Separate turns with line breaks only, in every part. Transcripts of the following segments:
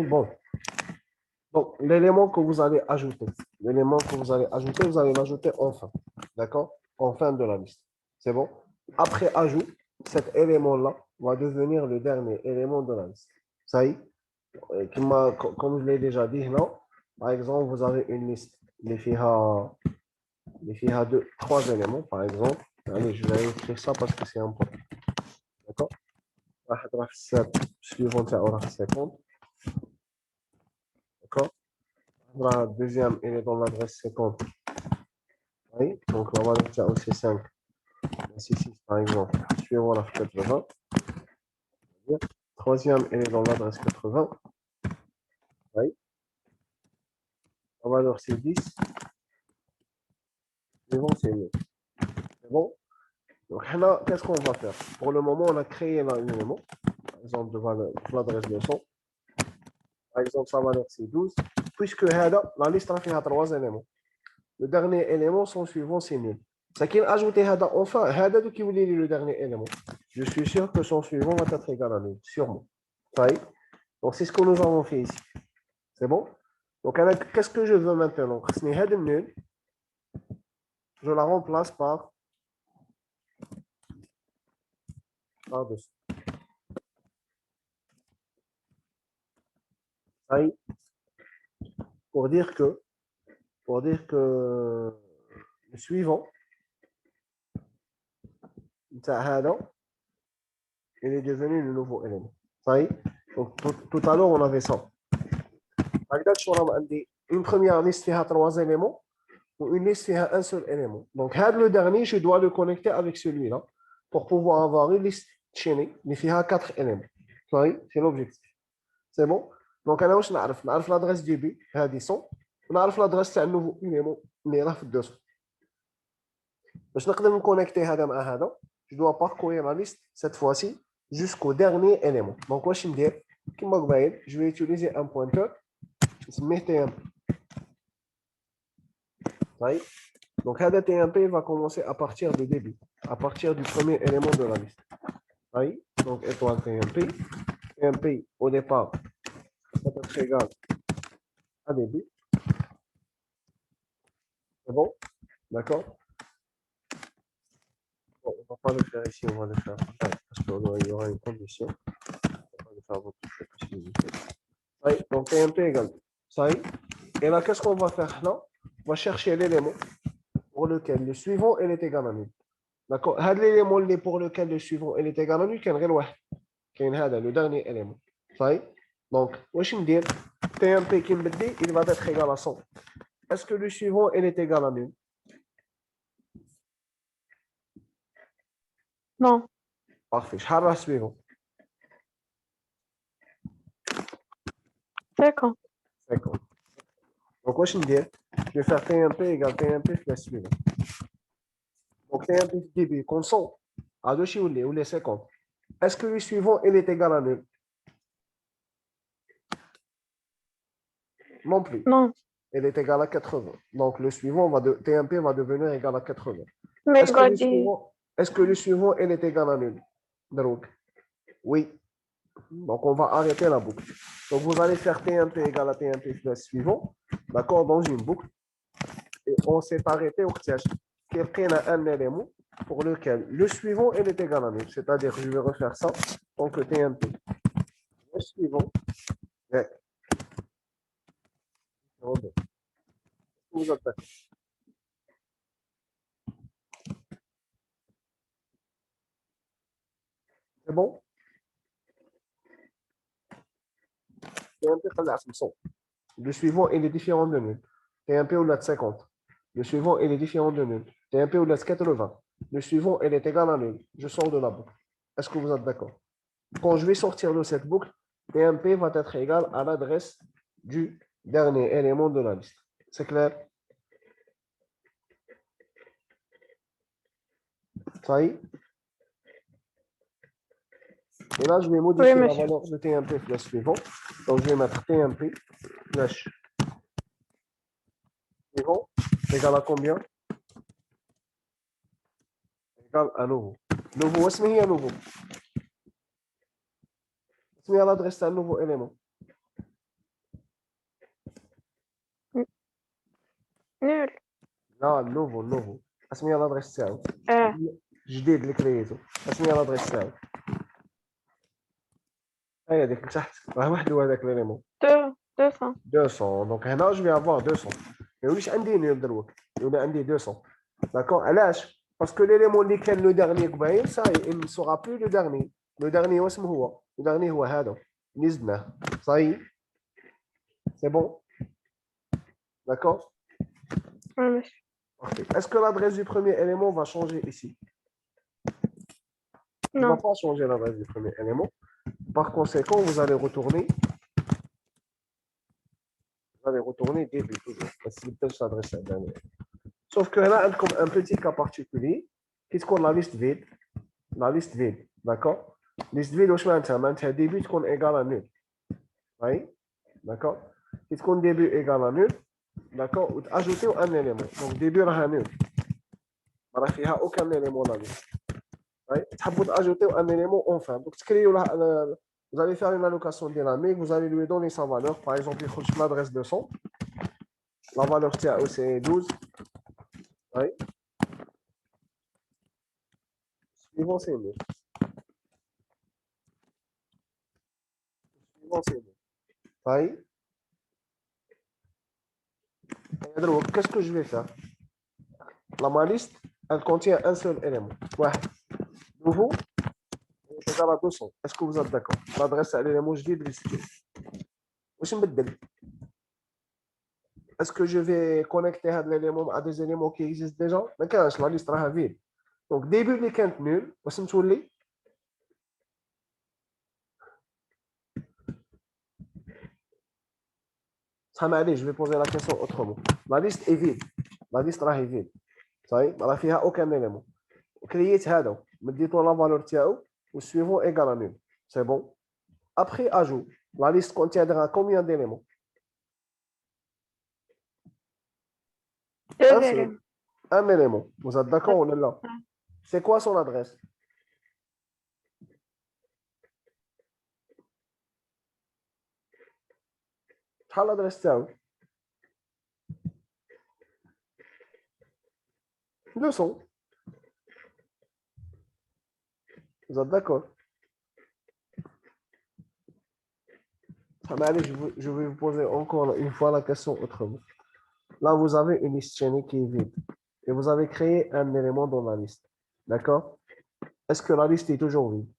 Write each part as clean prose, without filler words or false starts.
bon. Donc, l'élément que vous allez ajouter, vous allez l'ajouter en fin. D'accord? En fin de la liste. C'est bon? Après ajout, cet élément-là va devenir le dernier élément de la liste. Ça y est? Comme je l'ai déjà dit, là, par exemple, vous avez une liste. Les trois éléments, par exemple. Allez, je vais écrire ça parce que c'est important. D'accord? Suivant, c'est 50. D'accord? La deuxième, elle est dans l'adresse 50. Oui, donc la valeur c'est aussi 5. C'est 6 par exemple. Suivant la 80. Troisième, elle est dans l'adresse 80. Oui. La valeur c'est 10. Suivant, c'est 9. C'est bon? Donc là, qu'est-ce qu'on va faire? Pour le moment, on a créé là un élément. Par exemple, de l'adresse 200. Par exemple, sa valeur c'est 12. Puisque la liste a fait 3 éléments. Le dernier élément, son suivant, c'est nul. Ça qui est ajouté enfin, qui voulait le dernier élément. Je suis sûr que son suivant va être égal à nul, sûrement. Donc, c'est ce que nous avons fait ici. C'est bon? Donc, qu'est-ce que je veux maintenant? Nul, je la remplace par dessus. Pour dire que le suivant, il est devenu le nouveau élément. Donc, tout à l'heure, on avait ça. Une première liste qui a 3 éléments ou une liste qui a un seul élément. Donc, le dernier, je dois le connecter avec celui-là pour pouvoir avoir une liste chaînée qui a 4 éléments. C'est l'objectif. C'est bon? Donc, on a l'adresse DB, on a l'adresse de nouveau élément, mais là, في الدوس. باش نقدر نكونكتي هذا مع هذا je dois parcourir la liste cette fois-ci jusqu'au dernier élément. Donc, واش ندير كما قبايل je vais utiliser un pointeur نسميه TMP. Donc, هذا TMP va commencer à partir du début, à partir du premier élément de la liste. Donc, étoile TMP. TMP au départ ça peut être égal à début. C'est bon? D'accord? Bon, on ne va pas le faire ici, on va le faire parce qu'il y aura une condition. On va le faire votre possibilité. Donc TMP égale. Ça y est. Et là, qu'est-ce qu'on va faire là? On va chercher l'élément pour lequel le suivant il est égal à nul. D'accord? L'élément pour lequel le suivant il est égal à nul, c'est le dernier élément. Ça y est. Donc, je vais dire TMP qui me dit il va être égal à 100. Est-ce que le suivant il est égal à nul?
Non.
Parfait. Je vais le suivant.
50.
50. Donc, je vais faire TMP égale TMP plus suivant. Donc, TMP début constant à 2 chiffres ou les 50. Est-ce que le suivant il est égal à nul? Non plus.
Non.
Il est égal à 80. Donc, le suivant, TMP va devenir égal à 80.
Mais
Est-ce que le suivant il est égal à nul? Donc, oui. Donc, on va arrêter la boucle. Donc, vous allez faire TMP égale à TMP plus suivant. D'accord? Dans une boucle. Et on s'est arrêté au quelqu'un a un élément pour lequel le suivant il est égal à nul. C'est-à-dire, je vais refaire ça. Donc, le TMP. Le suivant. Vous êtes d'accord? C'est bon? Le suivant, il est différent de nul. TMP ou de 50. Le suivant, il est différent de nul. TMP ou de 80. Le suivant, il est égal à nul. Je sors de la boucle. Est-ce que vous êtes d'accord? Quand je vais sortir de cette boucle, TMP va être égal à l'adresse du dernier élément de la liste. C'est clair? Ça y est? Et là, je vais modifier la valeur de TMP plus suivant. Donc, je vais mettre TMP plus suivant égal à combien? Égal à nouveau. Nouveau, est-ce qu'il y a nouveau? Est-ce qu'il y a l'adresse d'un nouveau élément?
Nul.
لا نوفو اسمي لادريس تاعو
اه.
جديد اللي كرييتو اسمي لادريس تاعو هي ديك لتحت راه وحده هذاك ليليمون
200.
200 دونك هنا جو في افوار 200 ما يوليش عندي نول دروك يولي عندي 200 داكور علاش باسكو ليليمون اللي كان لو دارني قبيل صاي il ne sera plus le dernier لو دارني واسمه هو لو دارني هو هذا اللي زدناه صاي سي بون داكور
ماشي.
Parfait. Est-ce que l'adresse du premier élément va changer ici? Il ne va
Non.
pas changer l'adresse du premier élément. Par conséquent, vous allez retourner début toujours. Parce que peut s'adresse à dernier. Sauf que là, comme un petit cas particulier, qu'est-ce qu'on a la liste vide? La liste vide, d'accord? Liste vide, au chemin, c'est début qu'on égale à nul. Oui, d'accord? Qu'est-ce qu'on début égale à nul? D'accord? Ou ajouter un élément. Donc début à nul. Il n'y a aucun élément là. تحبوا ajouter un élément enfin. Donc, vous allez faire une allocation dynamique, vous allez lui donner sa valeur. Par exemple, il faut l'adresse de 100. La valeur TAO, c'est 12. Oui. Suivant, c'est mieux. Suivant, c'est mieux. Oui. Alors, qu'est-ce que je vais faire? Ma liste, elle contient un seul élément. Ouais. Nouveau, est égal à 200. Est-ce que vous êtes d'accord? L'adresse à l'élément جديد اللي سجل. واش نبدل؟ Est-ce que je vais connecter l'élément à des éléments qui existent déjà? ما كانش la liste راها vide. Donc début اللي كانت nul واش نتولي؟ Allez, je vais poser la question autrement. La liste est vide. La liste est vide. Ça y est, il n'y a aucun élément. Créez هذا. مديتو la valeur تاعو ou suivant égal à nul. C'est bon. Après ajout, la liste contiendra combien d'éléments? Un seul. Un élément. Vous êtes d'accord ou non? C'est quoi son adresse? شحال l'adresse تاعو؟ 200. Vous êtes d'accord? Allez, je vais vous poser encore une fois la question autrement. Là, vous avez une liste chaînée qui est vide. Et vous avez créé un élément dans la liste. D'accord? Est-ce que la liste est toujours vide?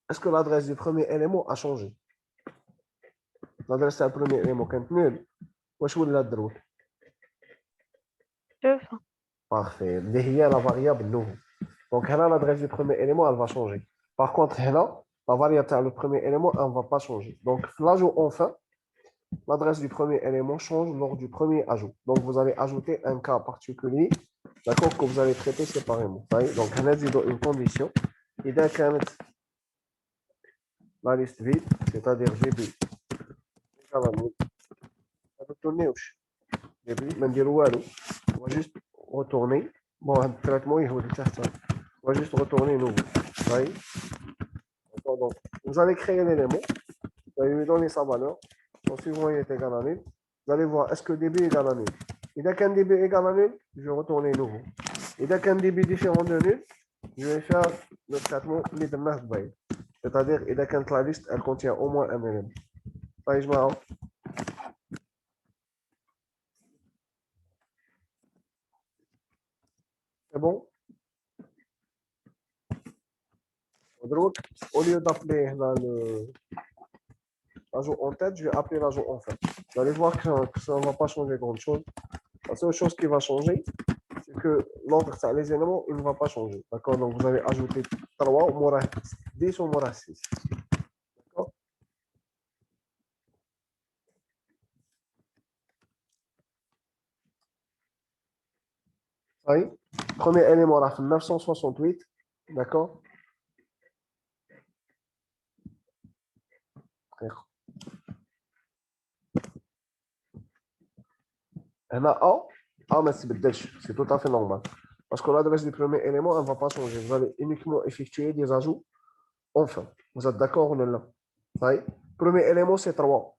Est-ce que l'adresse du premier élément a changé? L'adresse du premier élément est nulle. Wesh ولا الدروك؟
200.
Parfait. اللي هي la variable nouveau. Donc là, l'adresse du premier élément, elle va changer. Par contre, là, la variable تاع le premier élément, elle ne va pas changer. Donc l'ajout enfin, l'adresse du premier élément change lors du premier ajout. Donc vous allez ajouter un cas particulier, d'accord, que vous allez traiter séparément. Donc on a dit une condition. إذا كانت la liste vide, c'est-à-dire VB égale à nul. ما ترتونيوش VB ما نديرو والو. On va juste retourner. Bon, un traitement, il on va juste retourner nouveau. Donc, vous allez créer l'élément. Vous allez lui donner sa valeur. En suivant, il est égal à nul. Vous allez voir, est-ce que débit est égal à nul? Et dès qu'un débit est égal à nul, je vais retourner nouveau. Et dès qu'un débit différent de nul, je vais faire le traitement de c'est-à-dire, et dès qu'un la liste, elle contient au moins un élément. Ça y est, je m'arrête. C'est bon? Au lieu d'appeler l'ajout en tête, je vais appeler l'ajout en fait. Vous allez voir que ça ne va pas changer grand chose. La seule chose qui va changer, c'est que l'ordre des éléments, il ne va pas changer. D'accord? Donc vous allez ajouter 3 au moins 10 au moins 6. D'accord? Ça y est. Premier élément, là, 968. D'accord? هنا A, mais c'est tout à fait normal. Parce que l'adresse du premier élément, elle ne va pas changer. Vous allez uniquement effectuer des ajouts enfin. Vous êtes d'accord ou non? Ça y est. Premier élément, c'est 3.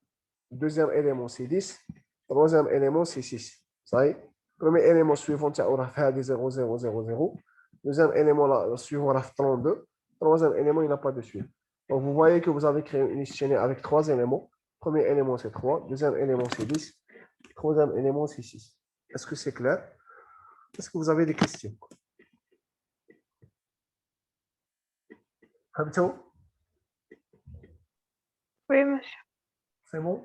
Deuxième élément, c'est 10. Troisième élément, c'est 6. Ça y est. Premier élément suivant, c'est 0, 0, 0, 0. Deuxième élément suivant, 32. Troisième élément, il n'a pas de suite. Donc, vous voyez que vous avez créé une liste chaînée avec 3 éléments. Premier élément, c'est 3. Deuxième élément, c'est 10. Troisième élément, c'est 6. Est-ce que c'est clair? Est-ce que vous avez des questions?
Oui, monsieur.
C'est bon?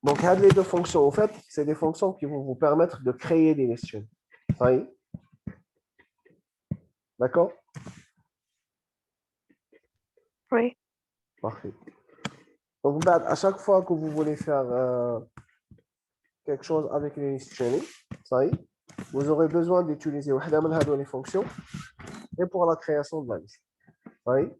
Donc, les deux fonctions, en fait, c'est des fonctions qui vont vous permettre de créer des listes chaînées. Ça y est? D'accord?
Oui.
Parfait. Donc, à chaque fois que vous voulez faire quelque chose avec les listes chaînées, ça y est, vous aurez besoin d'utiliser les fonctions et pour la création de la liste. Ça y est?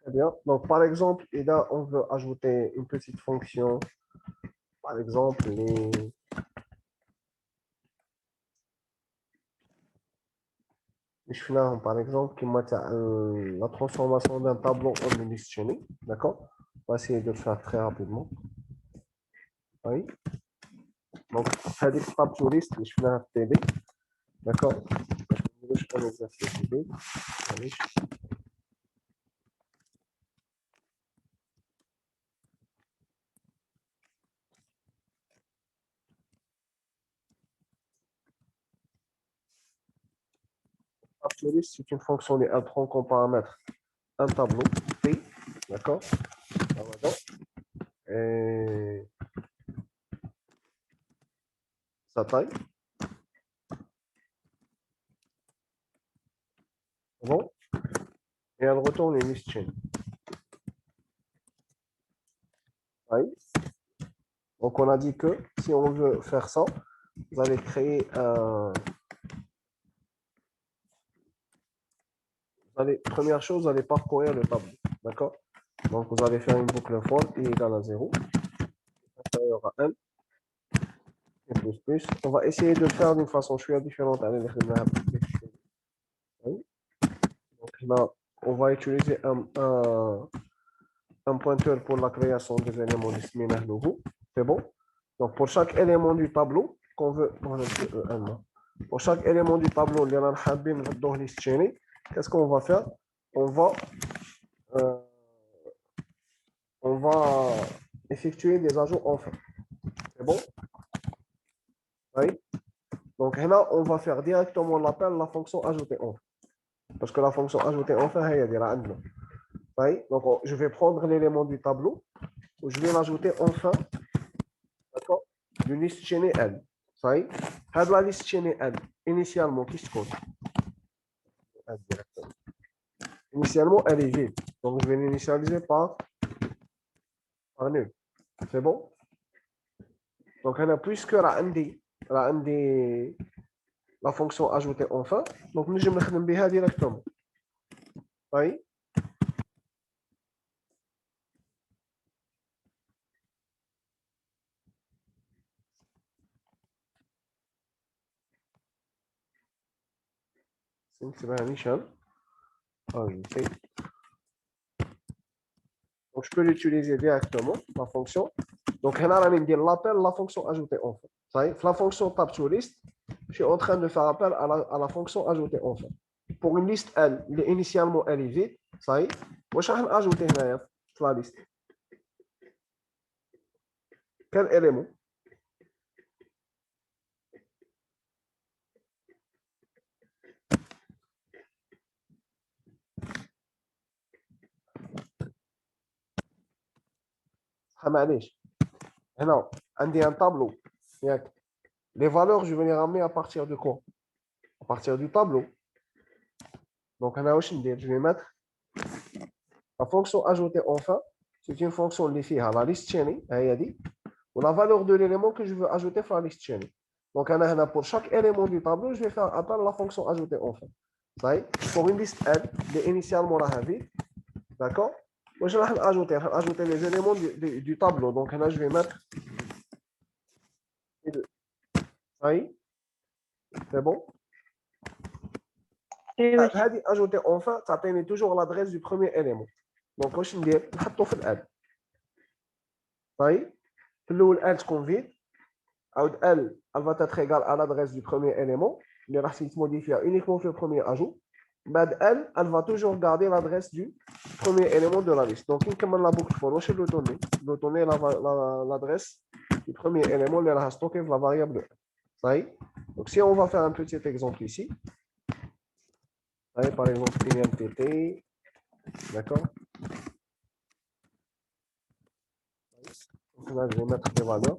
Très bien. Donc, par exemple, et là, on veut ajouter une petite fonction. Par exemple, par exemple, qui m'a la transformation d'un tableau en une liste chaînée. D'accord? On va essayer de le faire très rapidement. Oui. Donc, هذيك tab to list اللي شفناها في التالي. D'accord? Je vais un exercice idée. معليش. Tab to list, c'est une fonction qui prend comme paramètre un tableau T. D'accord? Voilà. Et sa taille. Bon. Et elle retourne une liste chaîne. Oui. Donc, on a dit que si on veut faire ça, vous allez créer un. Première chose, vous allez parcourir le tableau. D'accord? Donc, vous allez faire une boucle for i égale à 0, inférieur à 1, et plus. On va essayer de le faire d'une façon différente. Oui. Donc, là, on va utiliser un pointeur pour la création des éléments de nouveau. C'est bon? Donc, pour chaque élément du tableau qu'on veut. Pour chaque élément du tableau, qu'est-ce qu'on va faire? Euh, on va effectuer des ajouts enfin. C'est bon? Oui. Donc là, on va faire directement l'appel à la fonction ajouter enfin. Parce que la fonction ajouter enfin, il y a des. Oui. Donc, je vais prendre l'élément du tableau, où je vais l'ajouter enfin, d'accord, d'une liste chaînée N. Oui. La liste chaînée N, initialement, qui se compte? Initialement, elle est vide. Donc, je vais l'initialiser par nul. C'est bon? Donc, elle a plus que la fonction ajouter enfin. Donc, nous, je vais me directement. Oui. C'est Michel. Donc, je peux l'utiliser directement, la fonction. Donc, là, on va l'appel la fonction ajouter enfin. Ça y est, la fonction tab to list, je suis en train de faire appel à la fonction ajouter enfin. Pour une liste L, initialement, elle est vide. Ça y est, je vais ajouter la liste. Quel élément? معليش Maintenant, on a un tableau. Les valeurs, je vais les ramener à partir de quoi? À partir du tableau. Donc, je vais mettre la fonction ajoutée enfin. C'est une fonction liée à la liste chaînée. Ou la valeur de l'élément que je veux ajouter à la liste chaînée. Donc, pour chaque élément du tableau, je vais faire appel à la fonction ajoutée enfin. Pour une liste L, initialement la vie. D'accord? Je vais ajouter les éléments du tableau. Donc, là, je vais mettre les deux. C'est bon?
Oui, monsieur.
Ajouter enfin, ça permet toujours l'adresse du premier élément. Donc, je vais mettre L. Le L تكون vide. Elle va être égale à l'adresse du premier élément. Il va se modifier uniquement le premier ajout. Elle va toujours garder l'adresse du premier élément de la liste. Donc, on la boucle for je vais le donner l'adresse du premier élément de la stocker la variable L. Donc, si on va faire un petit exemple ici, par exemple, INTT, d'accord? Donc là, je vais mettre des valeurs.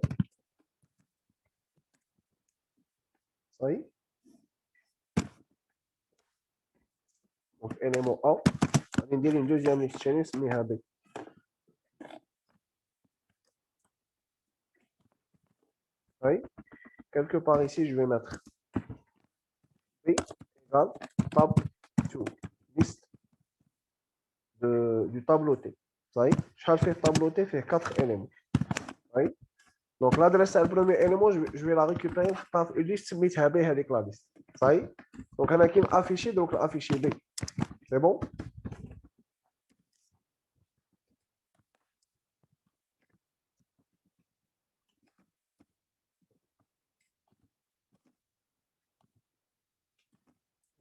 Donc, élément A. On va dire une deuxième liste chaînée, c'est B. Quelque part ici, je vais mettre B égale tab to liste du tableau T. Je vais faire tableau T, fait 4 éléments. Donc, l'adresse c'est le premier élément, je vais la récupérer par une liste mise à B avec la liste. Donc, on a qu'une affiché, donc affiché B. C'est bon?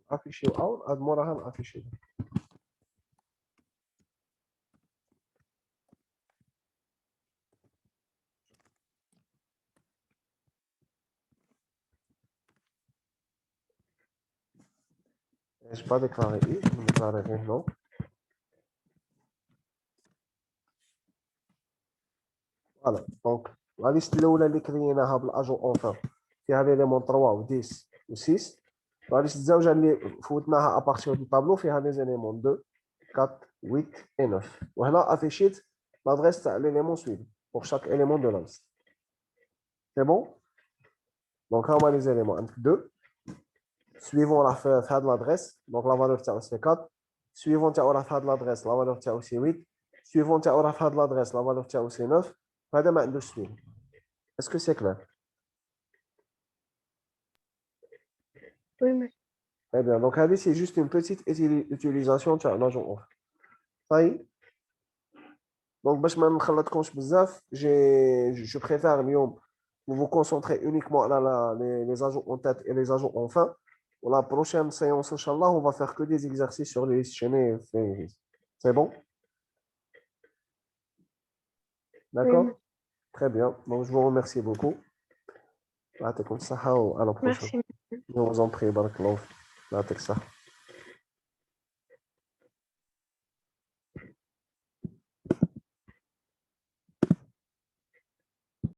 Affiché A, admora affiché B. Je n'ai pas déclaré I, je vais déclarer rien, non. Voilà, donc la liste اللي كريناها بالاجو enfin فيها l'élément 3 و 10 و 6. La liste الزوجه اللي فوتناها à partir du tableau فيها les éléments 2 4 8 et 9. وهنا affichit l'adresse تاع l'élément suivant pour chaque élément de la liste. C'est bon? Donc là on a les éléments 2 suivant la fin de l'adresse, donc la valeur c'est 4. Suivant l'adresse, la valeur c'est 8. Suivant l'adresse, la valeur c'est 9. هذا ما عندوش suivant. Est-ce que c'est clair?
Oui, monsieur.
Très bien. Donc, c'est juste une petite utilisation de l'agent off. Donc, je préfère vous concentrer uniquement sur les agents en tête et les agents en fin. Pour la prochaine séance, Inch'Allah, on va faire que des exercices sur les listes chaînées. C'est bon? D'accord?
Oui,
Très bien. Donc, je vous remercie beaucoup. À la prochaine.
merci.
Je vous en prie, barakallahu.